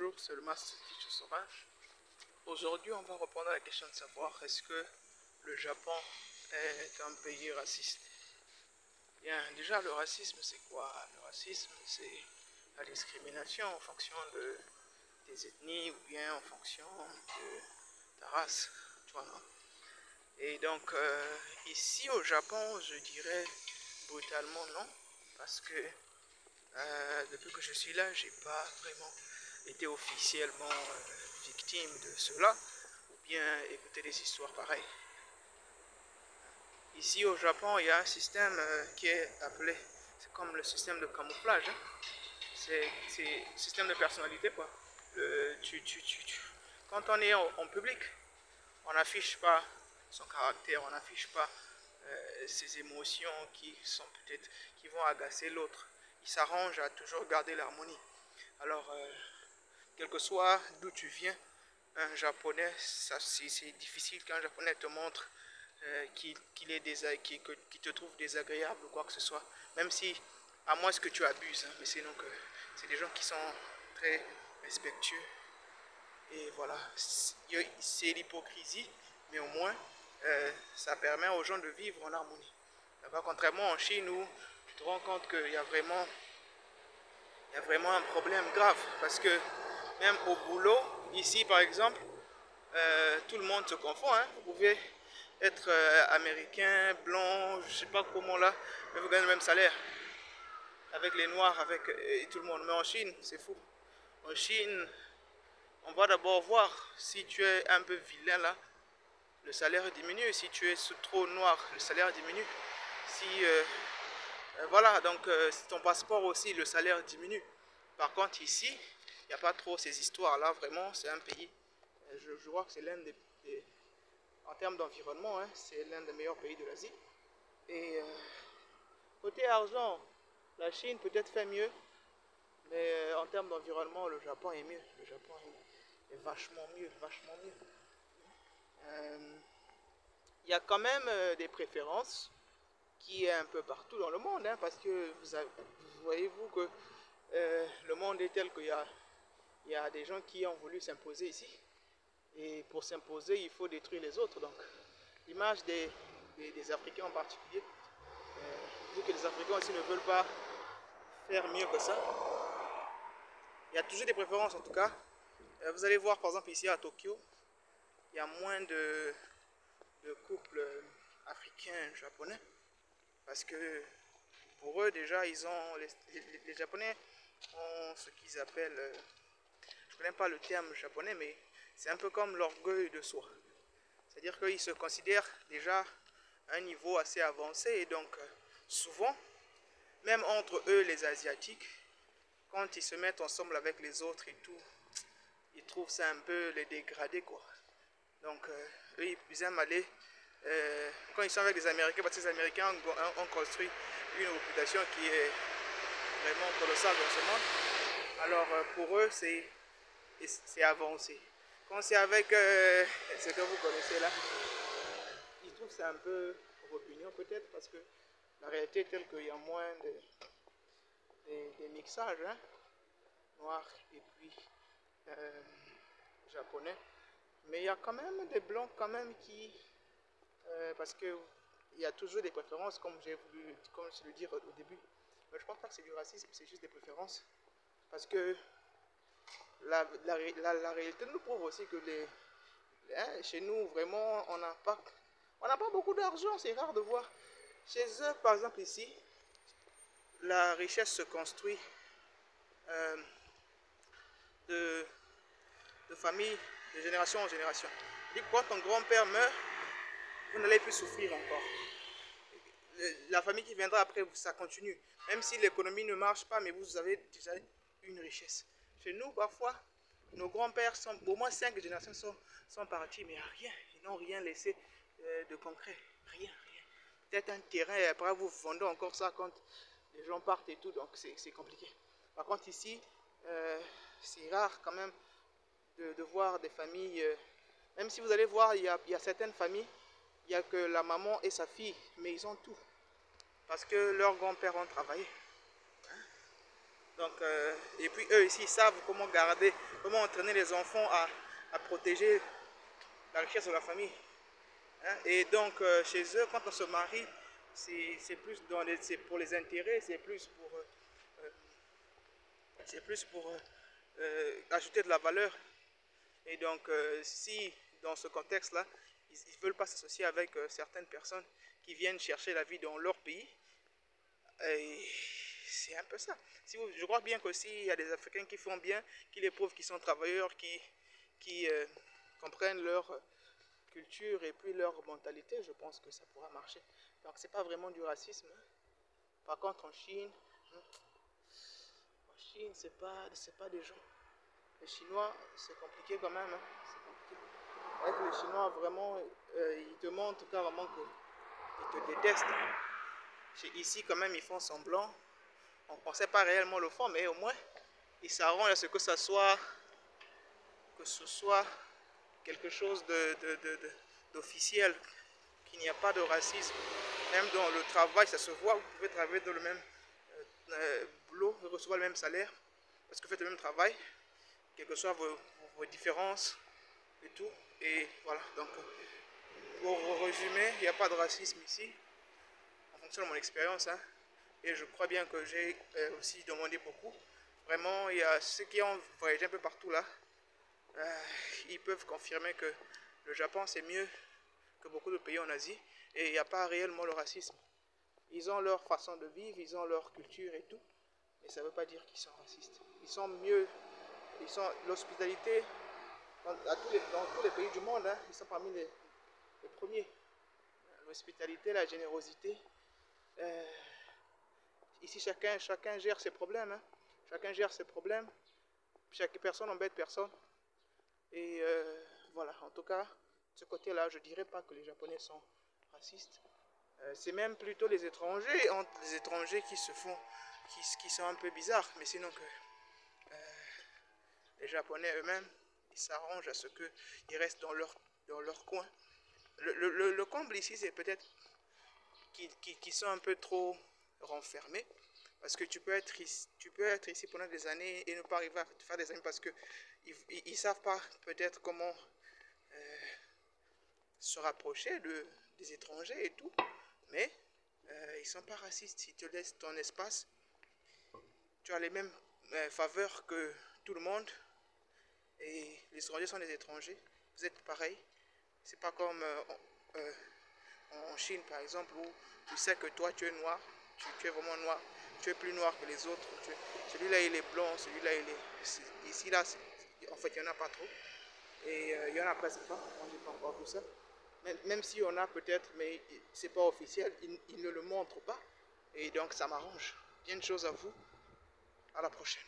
Bonjour, c'est le Master Teacher Sauvage. Aujourd'hui, on va reprendre la question de savoir est-ce que le Japon est un pays raciste. Bien, déjà, le racisme, c'est quoi? Le racisme, c'est la discrimination en fonction des ethnies ou bien en fonction de ta race. Tu vois, non? Et donc, ici au Japon, je dirais brutalement non, parce que depuis que je suis là, j'ai pas vraiment été officiellement victime de cela, ou bien écouter des histoires pareilles. Ici au Japon, il y a un système qui est appelé, c'est comme le système de camouflage, hein. C'est un système de personnalité, quoi. Quand on est en public, on n'affiche pas son caractère, on n'affiche pas ses émotions qui vont agacer l'autre. Il s'arrange à toujours garder l'harmonie. Alors, quel que soit d'où tu viens, un japonais, c'est difficile qu'un japonais te montre qu'il te trouve désagréable ou quoi que ce soit. Même si, à moins que tu abuses, hein, mais sinon que c'est des gens qui sont très respectueux. Et voilà, c'est l'hypocrisie, mais au moins, ça permet aux gens de vivre en harmonie. Contrairement en Chine où tu te rends compte qu'il y a vraiment un problème grave. Parce que même au boulot, ici par exemple, tout le monde se confond. Hein. Vous pouvez être américain, blanc, je sais pas comment là, mais vous gagnez le même salaire. Avec les noirs, avec et tout le monde. Mais en Chine, c'est fou. En Chine, on va d'abord voir si tu es un peu vilain là, le salaire diminue. Si tu es trop noir, le salaire diminue. Si voilà, donc ton passeport aussi, le salaire diminue. Par contre ici, il n'y a pas trop ces histoires là. Vraiment, c'est un pays. Je vois que c'est l'un en termes d'environnement, hein, c'est l'un des meilleurs pays de l'Asie. Et côté argent, la Chine peut-être fait mieux, mais en termes d'environnement, le Japon est mieux. Le Japon est vachement mieux, vachement mieux. Il y a quand même des préférences qui est un peu partout dans le monde, hein, parce que voyez-vous que le monde est tel qu'il y a des gens qui ont voulu s'imposer ici. Et pour s'imposer, il faut détruire les autres. Donc, l'image des Africains en particulier, vu que les Africains aussi ne veulent pas faire mieux que ça, il y a toujours des préférences en tout cas. Vous allez voir par exemple ici à Tokyo, il y a moins de couples africains japonais. Parce que pour eux déjà, les Japonais ont ce qu'ils appellent, je ne connais pas le terme japonais, mais c'est un peu comme l'orgueil de soi. C'est-à-dire qu'ils se considèrent déjà à un niveau assez avancé et donc souvent, même entre eux les Asiatiques, quand ils se mettent ensemble avec les autres et tout, ils trouvent ça un peu les dégrader, quoi. Donc eux ils aiment aller quand ils sont avec les Américains, parce que les Américains ont construit une réputation qui est vraiment colossale dans ce monde. Alors pour eux c'est avancé. Quand c'est avec ce que vous connaissez là, ils trouvent ça un peu opinion peut-être parce que la réalité est telle qu'il y a moins des mixages, hein, noirs et puis japonais. Mais il y a quand même des blancs quand même qui parce que il y a toujours des préférences comme je le dire au début. Mais je pense pas que c'est du racisme, c'est juste des préférences. Parce que la réalité nous prouve aussi que chez nous, vraiment, on n'a pas beaucoup d'argent. C'est rare de voir. Chez eux, par exemple ici, la richesse se construit de famille, de génération en génération. Et quand ton grand-père meurt, vous n'allez plus souffrir encore. La famille qui viendra après, ça continue. Même si l'économie ne marche pas, mais vous avez déjà une richesse. Chez nous, parfois, nos grands-pères, au moins 5 générations sont partis, mais rien. Ils n'ont rien laissé de concret. Rien. Peut-être un terrain, et après vous vendez encore ça quand les gens partent et tout, donc c'est compliqué. Par contre, ici, c'est rare quand même de voir des familles. Même si vous allez voir, il y a certaines familles, il n'y a que la maman et sa fille, mais ils ont tout. Parce que leurs grands-pères ont travaillé. Donc, et puis eux ici, ils savent comment garder, comment entraîner les enfants à protéger la richesse de la famille. Hein. Et donc, chez eux, quand on se marie, c'est plus c'est pour les intérêts, c'est plus pour ajouter de la valeur. Et donc, si dans ce contexte-là, ils ne veulent pas s'associer avec certaines personnes qui viennent chercher la vie dans leur pays, c'est un peu ça. Je crois bien qu'aussi, il y a des Africains qui font bien, qui les prouvent qu'ils sont travailleurs, qui comprennent leur culture et puis leur mentalité. Je pense que ça pourra marcher. Donc, c'est pas vraiment du racisme. Hein. Par contre, en Chine, c'est pas des gens. Les Chinois, c'est compliqué quand même. Hein. C'est compliqué. Avec les Chinois, vraiment, ils te montrent carrément qu'ils te détestent. Ici, quand même, ils font semblant. On ne sait pas réellement le fond, mais au moins, ils s'arrangent à ce que ce soit quelque chose d'officiel, qu'il n'y a pas de racisme. Même dans le travail, ça se voit, vous pouvez travailler dans le même boulot, recevoir le même salaire, parce que vous faites le même travail, quelles que soient vos différences et tout. Et voilà, donc pour résumer, il n'y a pas de racisme ici, en fonction de mon expérience. Hein, et je crois bien que j'ai aussi demandé beaucoup. Vraiment, il y a ceux qui ont voyagé un peu partout là, ils peuvent confirmer que le Japon c'est mieux que beaucoup de pays en Asie et il n'y a pas réellement le racisme. Ils ont leur façon de vivre, ils ont leur culture et tout, mais ça ne veut pas dire qu'ils sont racistes. Ils sont mieux, l'hospitalité dans tous les pays du monde, hein, ils sont parmi les premiers. L'hospitalité, la générosité. Ici, chacun gère ses problèmes. Hein. Chacun gère ses problèmes. Chaque personne n'embête personne. Et voilà, en tout cas, de ce côté-là, je ne dirais pas que les Japonais sont racistes. C'est même plutôt les étrangers qui qui sont un peu bizarres. Mais sinon que les Japonais eux-mêmes, ils s'arrangent à ce qu'ils restent dans leur coin. Le comble ici, c'est peut-être qu'ils sont un peu trop renfermés. Parce que tu peux être ici pendant des années et ne pas arriver à faire des amis parce qu'ils ne savent pas peut-être comment se rapprocher des étrangers et tout. Mais ils ne sont pas racistes. Ils te laissent ton espace. Tu as les mêmes faveurs que tout le monde. Et les étrangers sont des étrangers. Vous êtes pareil. C'est pas comme en Chine par exemple où tu sais que toi tu es noir. Tu es vraiment noir. Tu es plus noir que les autres. Celui-là il est blanc, celui-là il est... Ici là, en fait il n'y en a pas trop. Et il n'y en a presque pas. Moi j'ai pas encore vu ça. Même si on a peut-être, mais c'est pas officiel, ils ne le montrent pas. Et donc ça m'arrange. Bien de choses à vous. À la prochaine.